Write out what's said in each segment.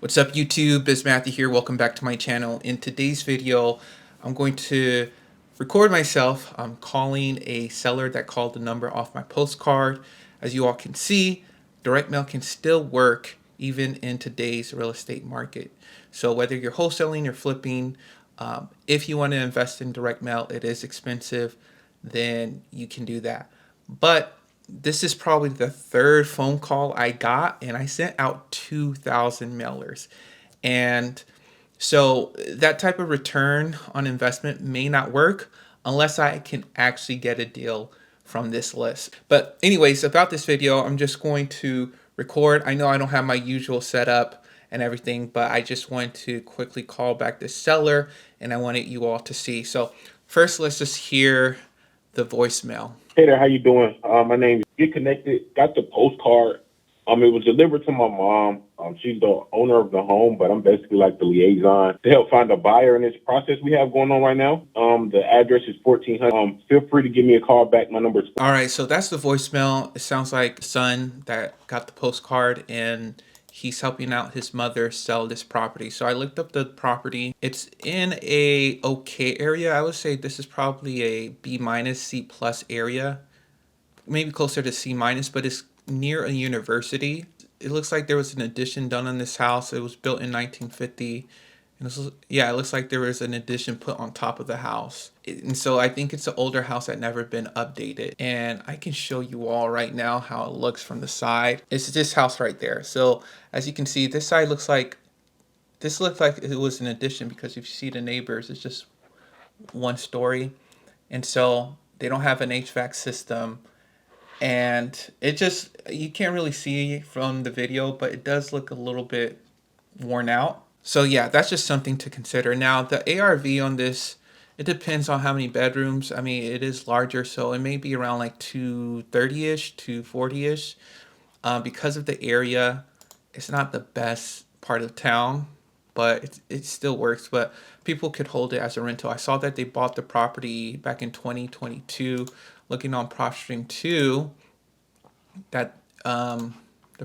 What's up YouTube, it's Matthew here. Welcome back to my channel. In today's video, I'm going to record myself. I'm calling a seller that called the number off my postcard. As you all can see, direct mail can still work even in today's real estate market. So whether you're wholesaling or flipping, if you want to invest in direct mail, it is expensive, then you can do that. But this is probably the third phone call I got, and I sent out 2,000 mailers. And so that type of return on investment may not work unless I can actually get a deal from this list. But anyways, about this video, I'm just going to record. I know I don't have my usual setup and everything, but I just want to quickly call back the seller, and I wanted you all to see. So first, let's just hear the voicemail. Hey there, how you doing? My name is Get Connected. Got the postcard. It was delivered to my mom. She's the owner of the home, but I'm basically like the liaison to help find a buyer in this process we have going on right now. The address is 1400. Feel free to give me a call back. My number is. All right, so that's the voicemail. It sounds like the son that got the postcard, and he's helping out his mother sell this property. So I looked up the property. It's in a okay area. I would say this is probably a B minus, C plus area, maybe closer to C minus, but it's near a university. It looks like there was an addition done on this house. It was built in 1950. And this was, yeah, it looks like there was an addition put on top of the house. And so I think it's an older house that never been updated. And I can show you all right now how it looks from the side. It's this house right there. So as you can see, this side looks like, this looks like it was an addition, because if you see the neighbors, it's just one story. And so they don't have an HVAC system. And it just, you can't really see from the video, but it does look a little bit worn out. So yeah, that's just something to consider. Now the ARV on this, it depends on how many bedrooms. I mean, it is larger, so it may be around like 230-ish, 240-ish. Because of the area, it's not the best part of town, but it still works. But people could hold it as a rental. I saw that they bought the property back in 2022. Looking on PropStream 2, that the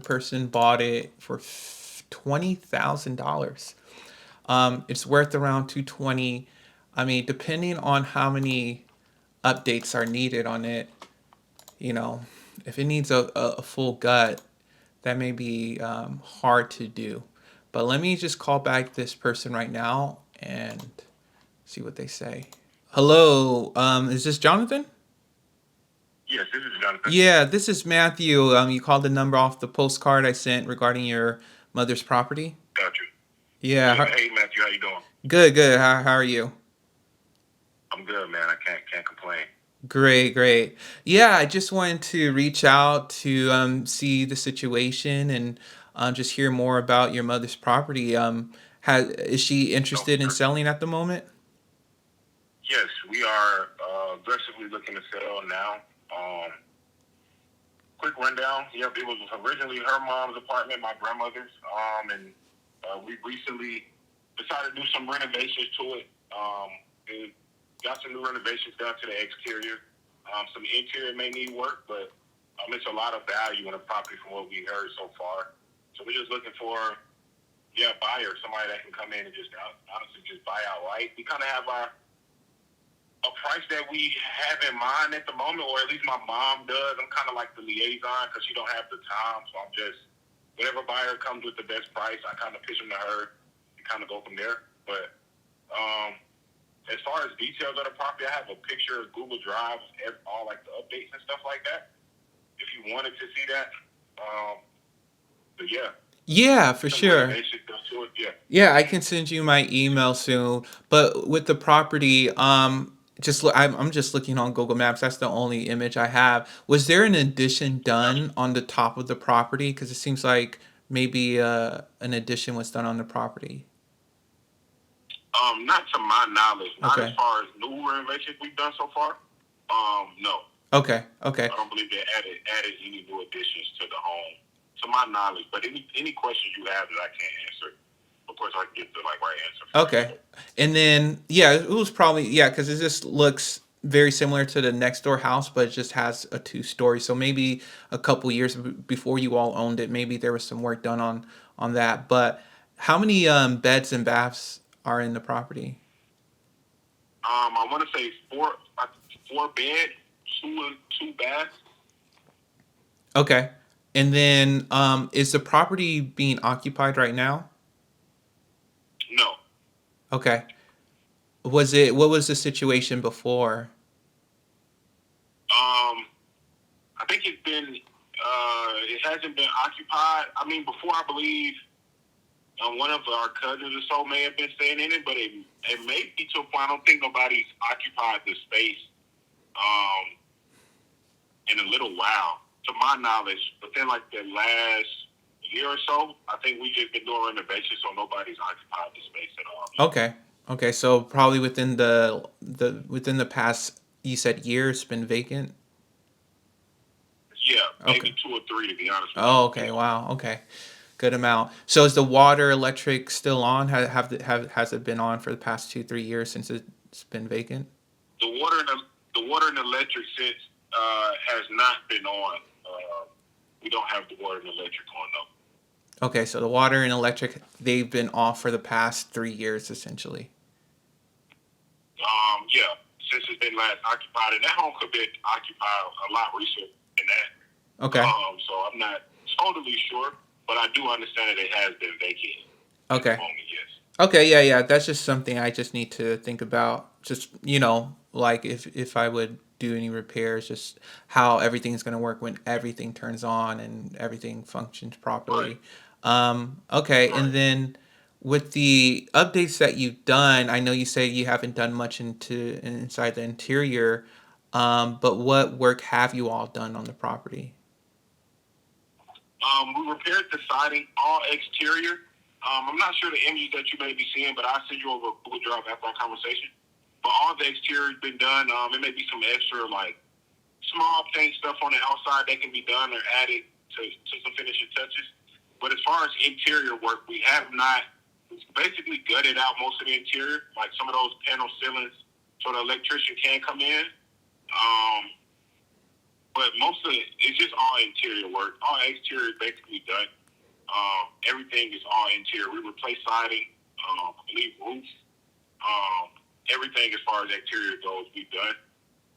person bought it for $20,000. It's worth around 220. I mean, depending on how many updates are needed on it, you know, if it needs a full gut, that may be hard to do. But let me just call back this person right now and see what they say. Hello, is this Jonathan? Yes, this is Jonathan. Yeah, this is Matthew. You called the number off the postcard I sent regarding your mother's property. Got you. Yeah. Hey, Matthew, how you doing? Good, good. How are you? I'm good, man. I can't complain. Great, great. Yeah, I just wanted to reach out to see the situation and just hear more about your mother's property. Is she interested in selling at the moment? Yes, we are aggressively looking to sell now. Quick rundown. Yep, it was originally her mom's apartment, my grandmother's, and we recently decided to do some renovations to it. It got some new renovations done to the exterior. Some interior may need work, but it's a lot of value in the property from what we heard so far. So we're just looking for, a buyer, somebody that can come in and just honestly just buy outright. We kind of have a price that we have in mind at the moment, or at least my mom does. I'm kind of like the liaison because she don't have the time, so I'm just, whatever buyer comes with the best price, I kind of pitch them to her and kind of go from there. But as far as details of the property, I have a picture of Google Drive, all like the updates and stuff like that, if you wanted to see that. But yeah. Yeah, for sure. Yeah, I can send you my email soon. But with the property, I'm just looking on Google Maps. That's the only image I have. Was there an addition done on the top of the property? Because it seems like maybe an addition was done on the property. Not to my knowledge. Not Okay. as far as new renovations we've done so far. No. Okay. I don't believe they added any new additions to the home, to my knowledge. But any questions you have that I can't answer, of course I can get the right answer. Okay. And then it was probably because it just looks very similar to the next door house, but it just has a 2-story. So maybe a couple years before you all owned it, maybe there was some work done on that. But How many beds and baths are in the property? I want to say four bed, two baths. Okay. And then is the property being occupied right now? No. Okay. What was the situation before? I think it hasn't been occupied. I mean, before I believe one of our cousins or so may have been staying in it, but it may be to a point. I don't think nobody's occupied the space um, in a little while, to my knowledge. Within like the last year or so, I think we just been doing renovations, so nobody's occupied the space at all. Okay. Okay, so probably within the past, you said year, it's been vacant. Yeah, Okay. maybe two or three to be honest with you. Oh, okay. Yeah. Wow. Okay. Good amount. So is the water, electric still on? Has it been on for the past 2, 3 years since it's been vacant? The water and electric since has not been on. We don't have the water and electric on though. Okay, so the water and electric, they've been off for the past 3 years essentially. Yeah, since it's been last occupied, and that home could be occupied a lot recent than that. Okay. So I'm not totally sure, but I do understand that it has been vacated at the Okay. moment. Yes. Okay, yeah, yeah. That's just something I just need to think about. Just, like if I would do any repairs, just how everything's gonna work when everything turns on and everything functions Right. properly. Okay, and Right. then with the updates that you've done, I know you say you haven't done much inside the interior, but what work have you all done on the property? We repaired the siding, all exterior. I'm not sure the images that you may be seeing, but I'll send you over a Google Drive after our conversation. But all the exterior has been done. It may be some extra, like, small paint stuff on the outside that can be done or added to some finishing touches. But as far as interior work, we have not basically gutted out most of the interior, like some of those panel ceilings, so the electrician can come in. Um, but most of it is just all interior work. All exterior is basically done. Everything is all interior. We replace siding, I believe roof, everything as far as exterior goes, we've done.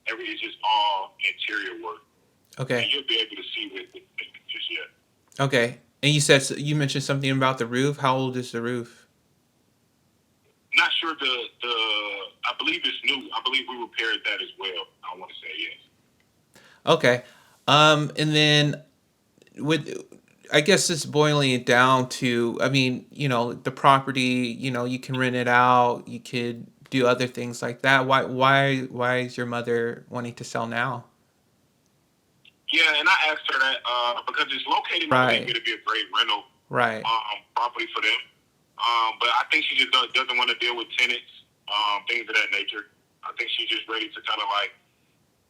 Everything is just all interior work. And Okay. you'll be able to see with the pictures yet. Okay. And you mentioned something about the roof. How old is the roof? Not sure I believe it's new. I believe we repaired that as well. I want to say yes. Okay. And then with I guess just boiling it down to, I mean, the property, you can rent it out, you could do other things like that. Why is your mother wanting to sell now? Yeah, and I asked her that because it's located, I believe Right. it'd be a great rental Right. property for them. But I think she just doesn't want to deal with tenants, things of that nature. I think she's just ready to kind of like,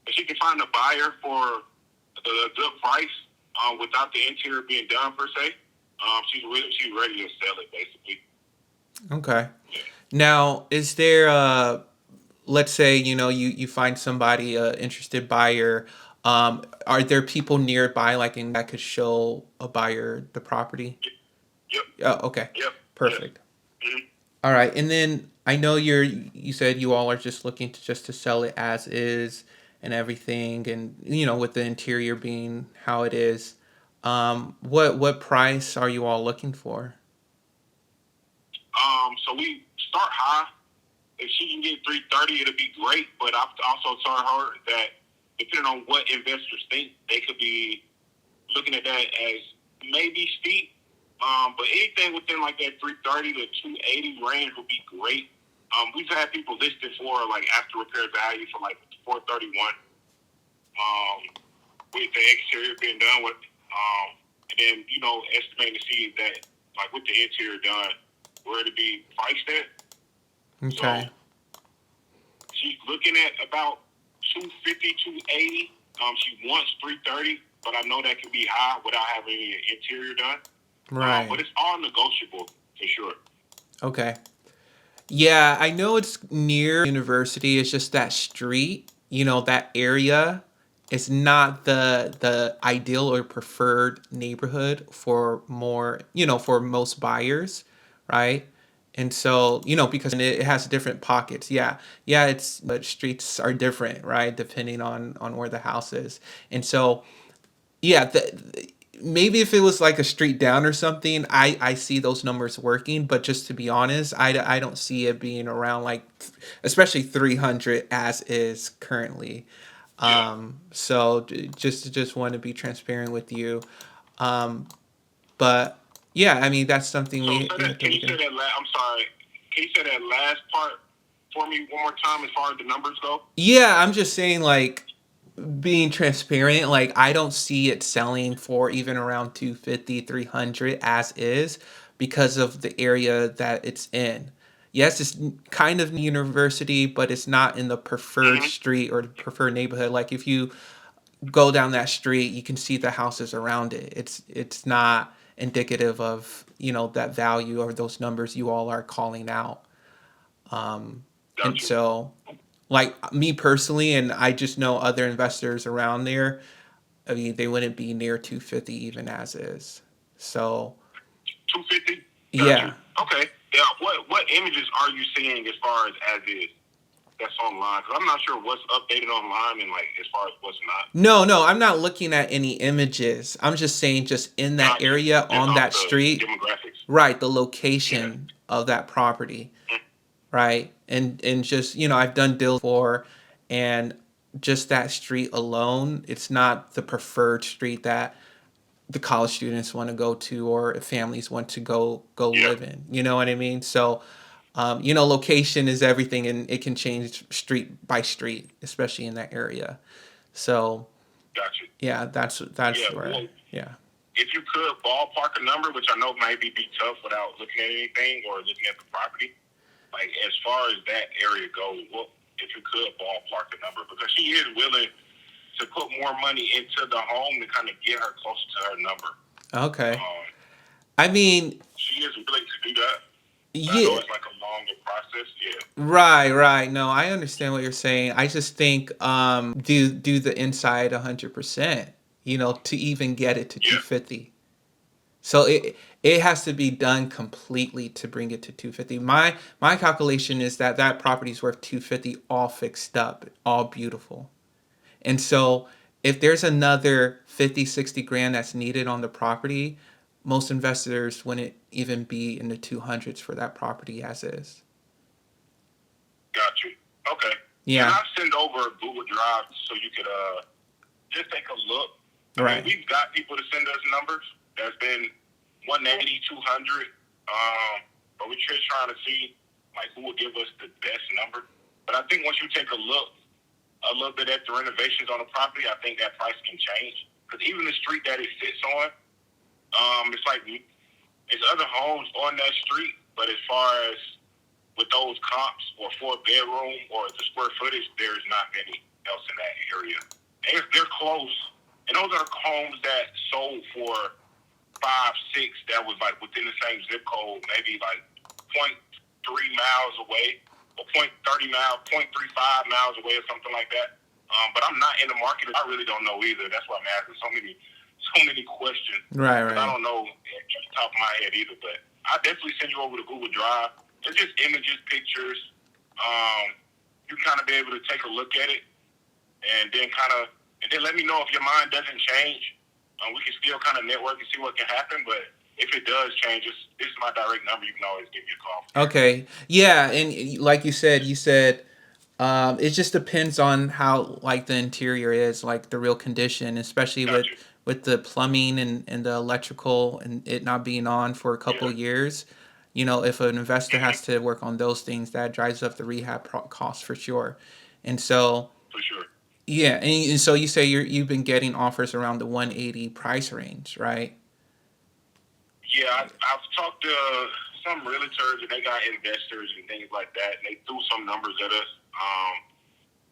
if she can find a buyer for the good price without the interior being done per se, she's ready to sell it basically. Okay. Yeah. Now, is there let's say, you find somebody interested buyer, are there people nearby like that could show a buyer the property? Yep. Oh, okay. Yep. Yes. Perfect. Mm-hmm. All right, and then I know you said you all are just looking to sell it as is and everything, and with the interior being how it is. What price are you all looking for? So we start high. If she can get 330, it'll be great. But I've also told her that depending on what investors think, they could be looking at that as maybe steep. But anything within like that 330 to 280 range would be great. We've had people listed for like after repair value for like 431. With the exterior being done with, and then estimating to see that like with the interior done, where to be priced at. So Okay. she's looking at about 250, 280. She wants 330, but I know that can be high without having any interior done. But Right. it's all negotiable for sure. Okay. Yeah, I know it's near university. It's just that street, that area. It's not the ideal or preferred neighborhood for for most buyers, right? And so, because it has different pockets. Yeah. Yeah, but streets are different, right? Depending on where the house is. And so, yeah, maybe if it was like a street down or something, I see those numbers working. But just to be honest, I don't see it being around like, especially 300 as is currently. Yeah. So just want to be transparent with you. Um, but yeah, I mean that's something So we have to can you look say at. that? I'm sorry. Can you say that last part for me one more time as far as the numbers go? Yeah, I'm just saying like being transparent, like I don't see it selling for even around 250, 300 as is because of the area that it's in. Yes, it's kind of university, but it's not in the preferred Mm-hmm. street or the preferred neighborhood. Like if you go down that street, you can see the houses around it. It's not indicative of, that value or those numbers you all are calling out. And Got you. so like me personally, and I just know other investors around there, I mean, they wouldn't be near 250 even as is. So, 250. Got you. yeah. Okay. Yeah. What images are you seeing as is that's online? Because I'm not sure what's updated online and like as far as what's not. No, no, I'm not looking at any images. I'm just saying, just in that Got you. area Just on off that the street, demographics. right? The Yeah. location of that property, right? And just, I've done deals for, and just that street alone, it's not the preferred street that the college students want to go to or families want to go Yeah. live in. You know what I mean? So, location is everything, and it can change street by street, especially in that area. So, Got you. yeah, that's Yeah. where, Well, yeah. if you could ballpark a number, which I know might be tough without looking at anything or looking at the property, like as far as that area goes, what if you could ballpark the number? Because she is willing to put more money into the home to kind of get her closer to her number. Okay. Um, I mean, she is willing to do that. But I know yeah. it's like a longer process. Yeah. Right, right. No, I understand what you're saying. I just think do the inside 100%, to even get it to Yeah. 250. So it has to be done completely to bring it to 250. My calculation is that property's worth 250 all fixed up, all beautiful. And so if there's another 50, 60 grand that's needed on the property, most investors wouldn't even be in the 200s for that property as is. Got you. Okay. Can Yeah, I send over a Google Drive so you could just take a look? I mean, right. we've got people to send us numbers. There's been 180, 200. But we're just trying to see like who will give us the best number. But I think once you take a look a little bit at the renovations on the property, I think that price can change. Because even the street that it sits on, it's like it's other homes on that street, but as far as with those comps or 4 bedroom or the square footage, there's not many else in that area. They're close, and those are homes that sold for 5, 6 that was like within the same zip code, maybe like 0.3 miles away or 0.30 miles, 0.35 miles away or something like that. But I'm not in the market. I really don't know either. That's why I'm asking so many questions. Right, Because I right. don't know at the top of my head either. But I'll definitely send you over to Google Drive. It's just images, pictures. You kind of be able to take a look at it and then let me know if your mind doesn't change. We can still kind of network and see what can happen. But if it does change, this is my direct number. You can always give me a call. Okay. Yeah, and like you said it just depends on how like the interior is, like the real condition, especially Got with you. the plumbing and the electrical and it not being on for a couple Yeah. of years. If an investor Mm-hmm. has to work on those things, that drives up the rehab costs for sure. And so, For sure. yeah, and so you say you've been getting offers around the 180 price range, right? Yeah, I've talked to some realtors and they got investors and things like that, and they threw some numbers at us.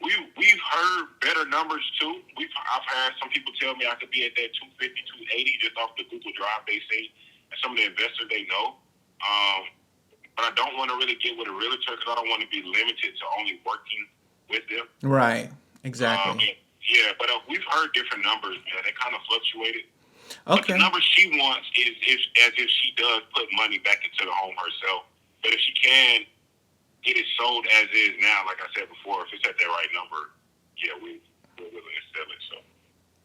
We've heard better numbers too. I've had some people tell me I could be at that 250, 280 just off the Google Drive they see, and some of the investors they know. But I don't want to really get with a realtor because I don't want to be limited to only working with them. Right. Exactly. Yeah, but we've heard different numbers, man. They kind of fluctuated. But the Okay. number she wants is as if she does put money back into the home herself. But if she can get it sold as is now, like I said before, if it's at that right number, yeah, we're willing to sell it. So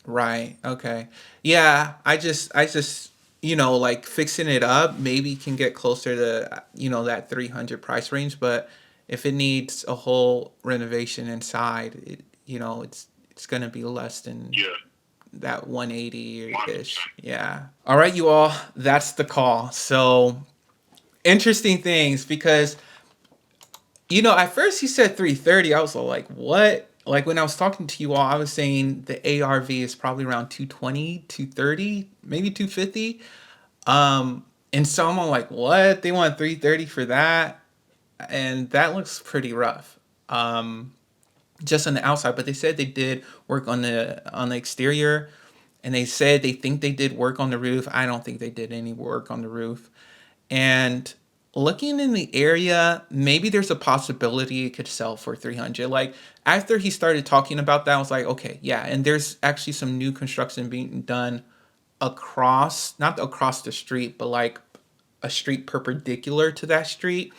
Right. Okay. Yeah, I just like fixing it up maybe can get closer to that 300 price range, but if it needs a whole renovation inside, it's going to be less than yeah, that 180-ish. 100%. Yeah. All right, you all, that's the call. So, interesting things because at first he said 330. I was like, what? Like when I was talking to you all, I was saying the ARV is probably around 220, 230, maybe 250. And so I'm all like, what? They want 330 for that? And that looks pretty rough. Just on the outside, but they said they did work on the exterior, and they said they think they did work on the roof. I don't think they did any work on the roof. And looking in the area, maybe there's a possibility it could sell for 300. Like after he started talking about that, I was like, okay, yeah. And there's actually some new construction being done across, not across the street, but like a street perpendicular to that street.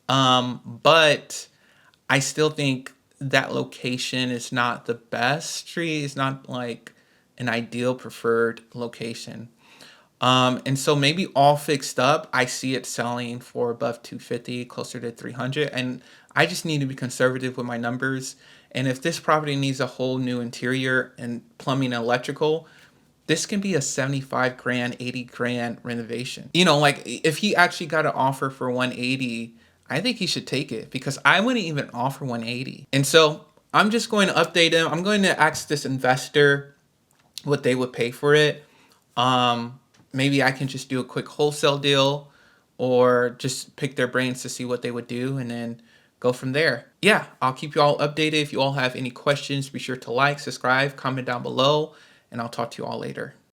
But I still think that location is not the best street. It's not like an ideal preferred location. And so maybe all fixed up, I see it selling for above 250, closer to 300. And I just need to be conservative with my numbers. And if this property needs a whole new interior and plumbing and electrical, this can be a 75 grand, 80 grand renovation. Like if he actually got an offer for 180, I think he should take it because I wouldn't even offer 180. And so I'm just going to update him. I'm going to ask this investor what they would pay for it. Maybe I can just do a quick wholesale deal or just pick their brains to see what they would do and then go from there. Yeah, I'll keep you all updated. If you all have any questions, be sure to like, subscribe, comment down below, and I'll talk to you all later.